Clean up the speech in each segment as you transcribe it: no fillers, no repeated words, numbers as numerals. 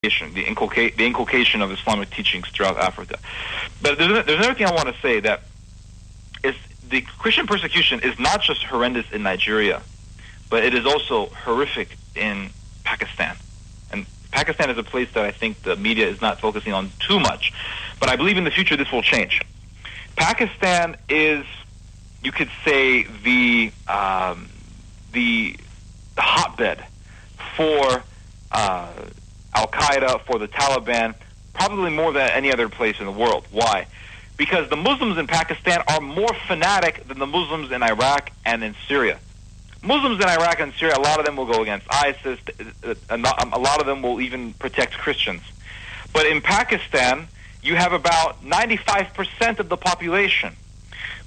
the inculcation of Islamic teachings throughout Africa. But there's another thing I want to say, that is the Christian persecution is not just horrendous in Nigeria, but it is also horrific in Pakistan. And Pakistan is a place that I think the media is not focusing on too much. But I believe in the future this will change. Pakistan is, you could say, the hotbed for Al-Qaeda, for the Taliban, probably more than any other place in the world. Why? Because the Muslims in Pakistan are more fanatic than the Muslims in Iraq and in Syria. Muslims in Iraq and Syria, a lot of them will go against ISIS, a lot of them will even protect Christians. But in Pakistan, you have about 95% of the population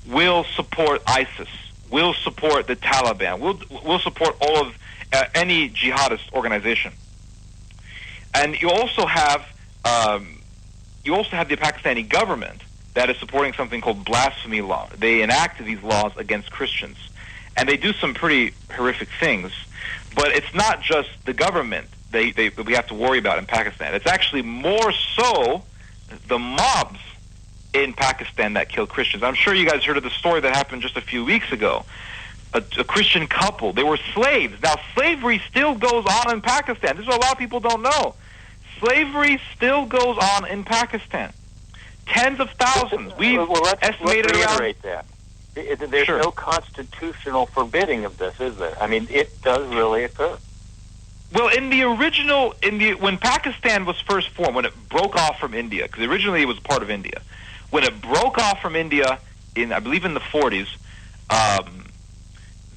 will support ISIS, will support the Taliban, will support all of any jihadist organization. And you also have the Pakistani government that is supporting something called blasphemy law. They enact these laws against Christians, and they do some pretty horrific things. But it's not just the government we have to worry about in Pakistan. It's actually more so the mobs in Pakistan that kill Christians. I'm sure you guys heard of the story that happened just a few weeks ago. A Christian couple, they were slaves. Now, slavery still goes on in Pakistan. This is what a lot of people don't know. Slavery still goes on in Pakistan. Tens of thousands. Let's reiterate around... that. There's no constitutional forbidding of this, is there? I mean, it does really occur. Well, when Pakistan was first formed, when it broke off from India, because originally it was part of India, when it broke off from India I believe in the 40s,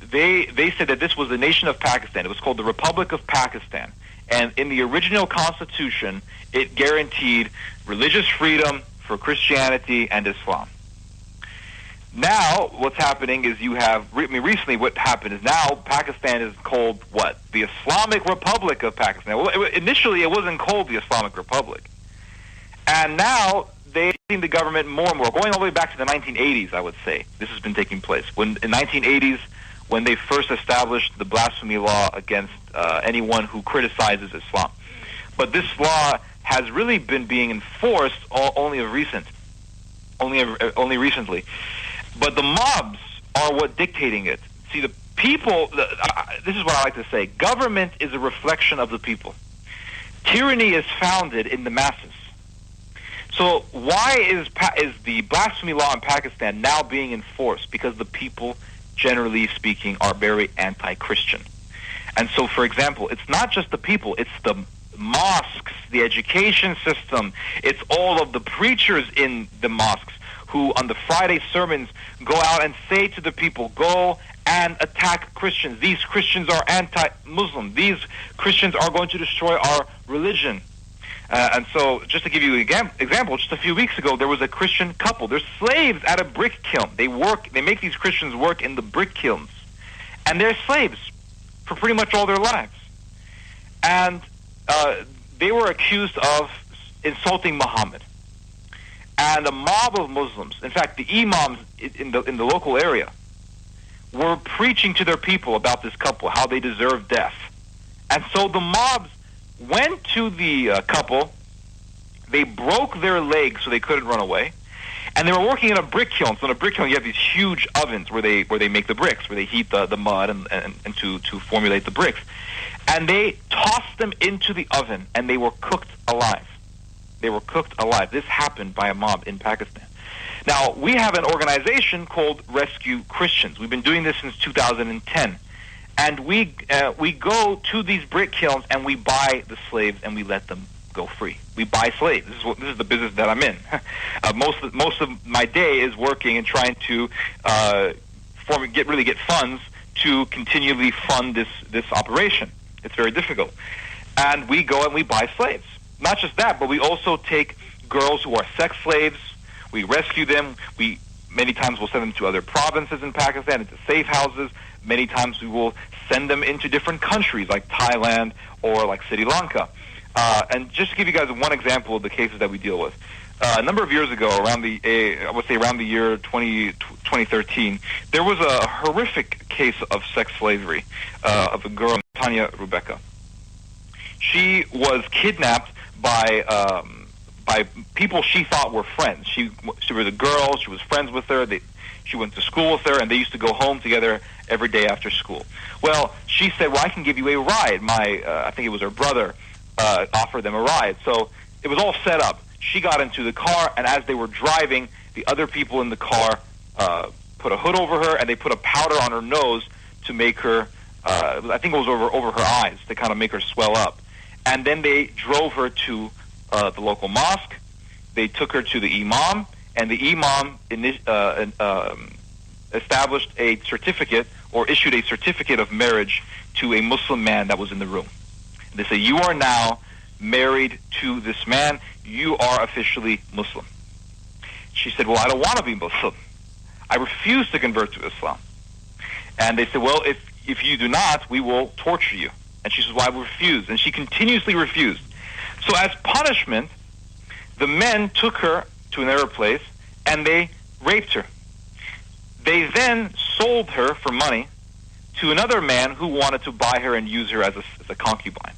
they said that this was the nation of Pakistan. It was called the Republic of Pakistan. And in the original constitution, it guaranteed religious freedom for Christianity and Islam. Now, what's happening is recently what happened is now Pakistan is called what? The Islamic Republic of Pakistan. Well, initially it wasn't called the Islamic Republic. And now they're using the government more and more, going all the way back to the 1980s, I would say. This has been taking place. In the 1980s, when they first established the blasphemy law against anyone who criticizes Islam. But this law has really been being enforced only recently. But the mobs are what dictating it. See, the people, this is what I like to say, government is a reflection of the people. Tyranny is founded in the masses. So why is the blasphemy law in Pakistan now being enforced? Because the people, generally speaking, are very anti-Christian. And so, for example, it's not just the people, it's the mosques, the education system, it's all of the preachers in the mosques who on the Friday sermons go out and say to the people, go and attack Christians. These Christians are anti-Muslim. These Christians are going to destroy our religion. And so, just to give you an example, just a few weeks ago, there was a Christian couple. They're slaves at a brick kiln. They make these Christians work in the brick kilns. And they're slaves for pretty much all their lives. And they were accused of insulting Muhammad. And a mob of Muslims, in fact, the imams in the local area, were preaching to their people about this couple, how they deserve death. And so the mobs went to the couple, they broke their legs so they couldn't run away, and they were working in a brick kiln. So in a brick kiln you have these huge ovens where they make the bricks, where they heat the mud and to formulate the bricks. And they tossed them into the oven, and they were cooked alive. They were cooked alive. This happened by a mob in Pakistan. Now, we have an organization called Rescue Christians. We've been doing this since 2010. And we go to these brick kilns and we buy the slaves and we let them go free. We buy slaves. This is the business that I'm in. Most of my day is working and trying to get funds to continually fund this operation. It's very difficult. And we go and we buy slaves. Not just that, but we also take girls who are sex slaves. We rescue them. Many times we'll send them to other provinces in Pakistan, into safe houses. Many times we will send them into different countries like Thailand or like Sri Lanka. And just to give you guys one example of the cases that we deal with. A number of years ago, around the year 2013, there was a horrific case of sex slavery of a girl, Tanya Rebecca. She was kidnapped by people she thought were friends. She was a girl. She was friends with her. She went to school with her, and they used to go home together every day after school. Well, she said, well, I can give you a ride. I think it was her brother offered them a ride. So it was all set up. She got into the car, and as they were driving, the other people in the car put a hood over her, and they put a powder on her nose to make her, I think it was over her eyes, to kind of make her swell up. And then they drove her to the local mosque. They took her to the imam, and the imam established a certificate, or issued a certificate of marriage to a Muslim man that was in the room. And they say, you are now married to this man. You are officially Muslim. She said, well, I don't want to be Muslim. I refuse to convert to Islam. And they said, well, if you do not, we will torture you. And she says, well, I refuse. And she continuously refused. So as punishment, the men took her to another place, and they raped her. They then sold her for money to another man who wanted to buy her and use her as a concubine.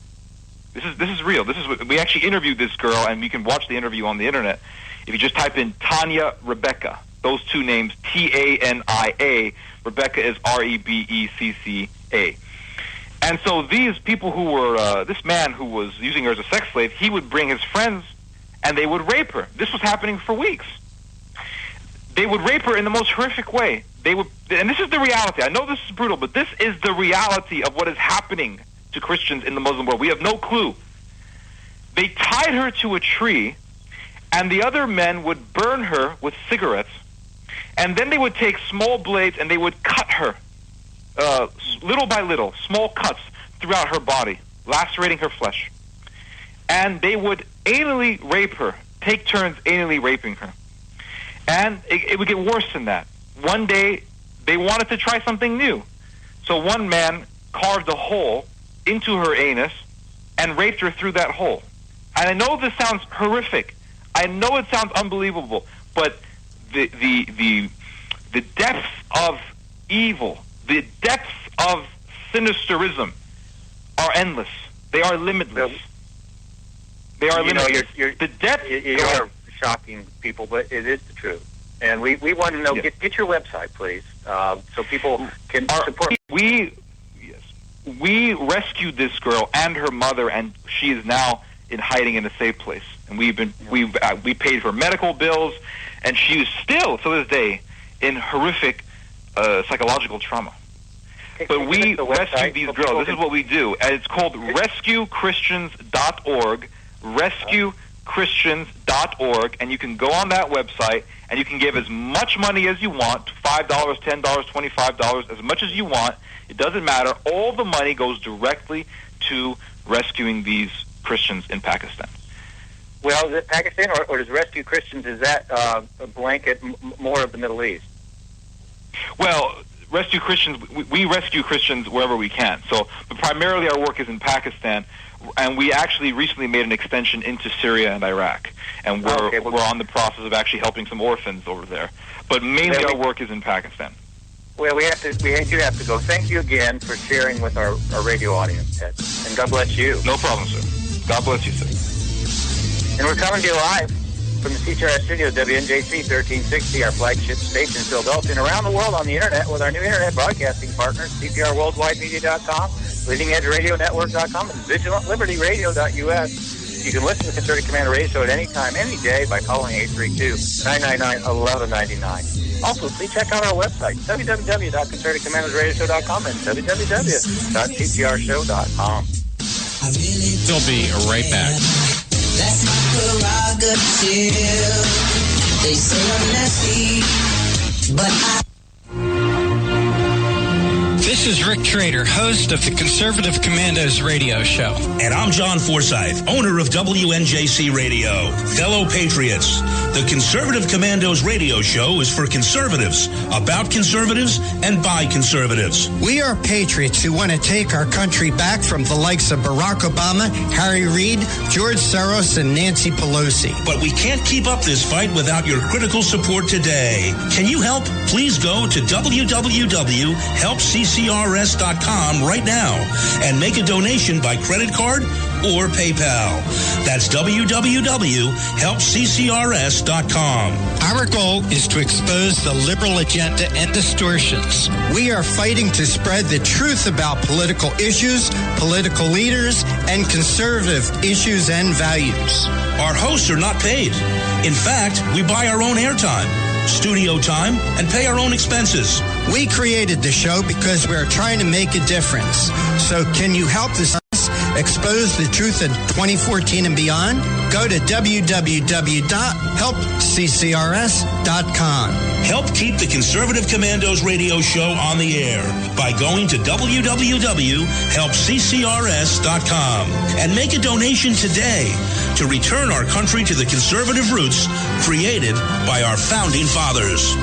This is real. We actually interviewed this girl, and you can watch the interview on the internet. If you just type in Tanya Rebecca, those two names, Tania, Rebecca is Rebecca. And so these people who were, this man who was using her as a sex slave, he would bring his friends, and they would rape her. This was happening for weeks. They would rape her in the most horrific way. And this is the reality. I know this is brutal, but this is the reality of what is happening to Christians in the Muslim world. We have no clue. They tied her to a tree, and the other men would burn her with cigarettes, and then they would take small blades and they would cut her, little by little, small cuts throughout her body, lacerating her flesh. And they would anally rape her, take turns anally raping her. And it would get worse than that. One day, they wanted to try something new. So one man carved a hole into her anus and raped her through that hole. And I know this sounds horrific. I know it sounds unbelievable, but the depths of evil, the depths of sinisterism are endless. They are limitless. They are limitless. The depth. You are shocking people, but it is the truth. And we want to know. Yes. Get your website, please, so people can support. We rescued this girl and her mother, and she is now in hiding in a safe place. And we paid her medical bills, and she is still to this day in horrific psychological trauma. Okay, but we rescue these girls. This is what we do. And it's called rescuechristians.org. Rescuechristians.org, and you can go on that website and you can give as much money as you want, $5, $10, $25, as much as you want. It doesn't matter. All the money goes directly to rescuing these Christians in Pakistan. Well, is it Pakistan, or does Rescue Christians, is that a blanket more of the Middle East? Well, Rescue Christians, we rescue Christians wherever we can. So, but primarily our work is in Pakistan, and we actually recently made an extension into Syria and Iraq, and we're on the process of actually helping some orphans over there. But mainly our work is in Pakistan. Well, we do have to go. Thank you again for sharing with our radio audience, Ted, and God bless you. No problem, sir. God bless you, sir. And we're coming to you live from the CTRS studio, WNJC 1360, our flagship station in Philadelphia, and around the world on the Internet with our new Internet broadcasting partners, CPRWorldwideMedia.com, LeadingEdgeRadioNetwork.com, and VigilantLibertyRadio.us. You can listen to the Concerted Commander Radio Show at any time, any day, by calling 832-999-1199. Also, please check out our website, www.concertedcommandersradioshow.com and www.ctrshow.com. We'll be right back. That's my prerogative. They say I'm nasty, but This is Rick Trader, host of the Conservative Commandos Radio Show. And I'm John Forsyth, owner of WNJC Radio. Fellow patriots, the Conservative Commandos Radio Show is for conservatives, about conservatives, and by conservatives. We are patriots who want to take our country back from the likes of Barack Obama, Harry Reid, George Soros, and Nancy Pelosi. But we can't keep up this fight without your critical support today. Can you help? Please go to www.helpccrs.com right now and make a donation by credit card, or PayPal. That's www.helpccrs.com. Our goal is to expose the liberal agenda and distortions. We are fighting to spread the truth about political issues, political leaders, and conservative issues and values. Our hosts are not paid. In fact, we buy our own airtime, studio time, and pay our own expenses. We created the show because we are trying to make a difference. So can you help us expose the truth in 2014 and beyond? Go to www.helpccrs.com. Help keep the Conservative Commandos radio show on the air by going to www.helpccrs.com and make a donation today to return our country to the conservative roots created by our founding fathers.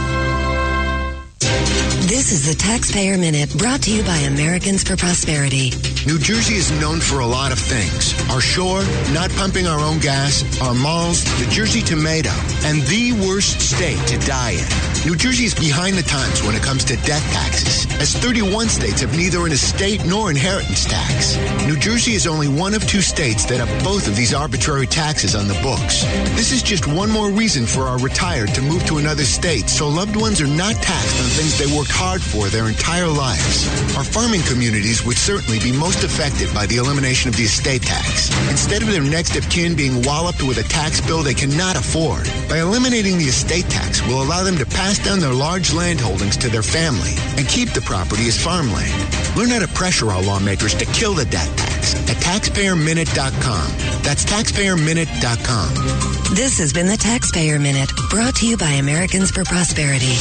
This is the Taxpayer Minute, brought to you by Americans for Prosperity. New Jersey is known for a lot of things. Our shore, not pumping our own gas, our malls, the Jersey tomato, and the worst state to die in. New Jersey is behind the times when it comes to death taxes, as 31 states have neither an estate nor inheritance tax. New Jersey is only one of 2 states that have both of these arbitrary taxes on the books. This is just one more reason for our retired to move to another state, so loved ones are not taxed on things they worked hard for their entire lives. Our farming communities would certainly be most affected by the elimination of the estate tax. Instead of their next of kin being walloped with a tax bill they cannot afford, by eliminating the estate tax will allow them to pass down their large land holdings to their family and keep the property as farmland. Learn how to pressure our lawmakers to kill the death tax at taxpayerminute.com. That's taxpayerminute.com. This has been the Taxpayer Minute, brought to you by Americans for Prosperity.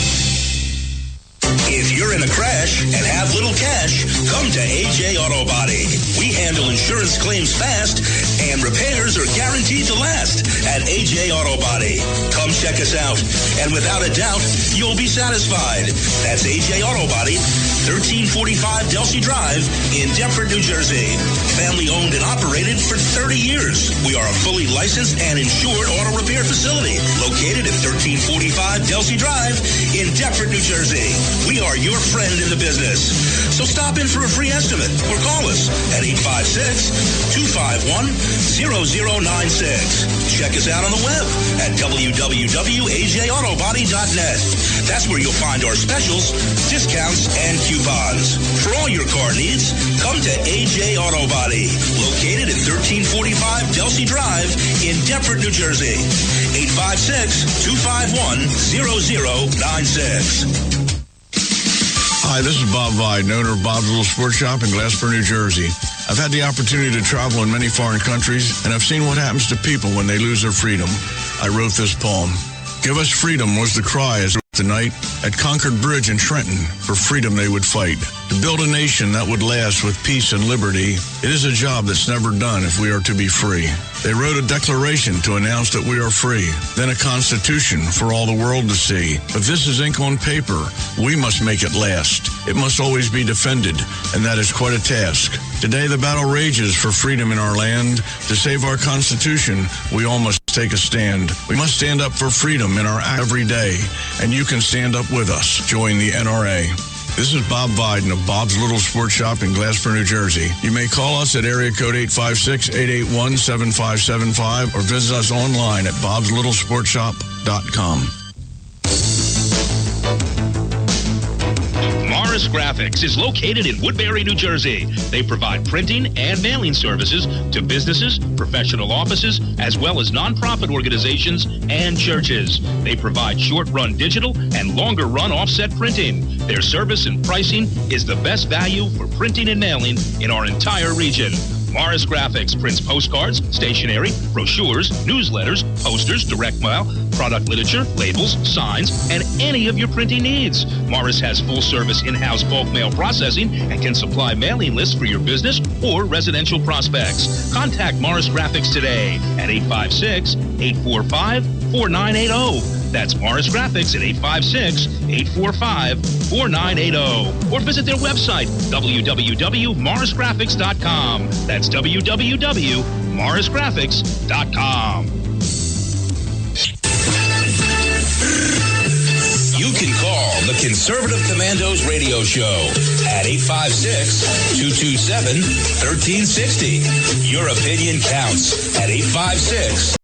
If you're in a crash and have little cash, come to AJ Auto Body. We handle insurance claims fast, and repairs are guaranteed to last at AJ Auto Body. Come check us out, and without a doubt, you'll be satisfied. That's AJ Auto Body, 1345 Delsey Drive in Deptford, New Jersey. Family owned and operated for 30 years. We are a fully licensed and insured auto repair facility located at 1345 Delsey Drive in Deptford, New Jersey. We are your friend in the business. So stop in for a free estimate or call us at 856-251-0096. Check us out on the web at www.ajautobody.net. That's where you'll find our specials, discounts, and coupons. For all your car needs, come to AJ Auto Body, located at 1345 Delsey Drive in Deptford, New Jersey. 856-251-0096. Hi, this is Bob Viden, owner of Bob's Little Sports Shop in Glassboro, New Jersey. I've had the opportunity to travel in many foreign countries, and I've seen what happens to people when they lose their freedom. I wrote this poem. Give us freedom was the cry as tonight at Concord Bridge in Trenton. For freedom they would fight. To build a nation that would last with peace and liberty, it is a job that's never done if we are to be free. They wrote a declaration to announce that we are free, then a constitution for all the world to see. But this is ink on paper. We must make it last. It must always be defended, and that is quite a task. Today the battle rages for freedom in our land. To save our constitution, we all must take a stand. We must stand up for freedom in our act every day, and you can stand up with us. Join the NRA. This is Bob Viden of Bob's Little Sports Shop in Glassboro, New Jersey. You may call us at area code 856-881-7575 or visit us online at bobslittle.sportshop.com. Morris Graphics is located in Woodbury, New Jersey. They provide printing and mailing services to businesses, professional offices, as well as nonprofit organizations and churches. They provide short-run digital and longer-run offset printing. Their service and pricing is the best value for printing and mailing in our entire region. Morris Graphics prints postcards, stationery, brochures, newsletters, posters, direct mail, product literature, labels, signs, and any of your printing needs. Morris has full-service in-house bulk mail processing and can supply mailing lists for your business or residential prospects. Contact Morris Graphics today at 856-845-4980. That's Morris Graphics at 856-845-4980. Or visit their website, www.morrisgraphics.com. That's www.morrisgraphics.com. You can call the The Conservative Commandos Radio Show at 856-227-1360. Your opinion counts at 856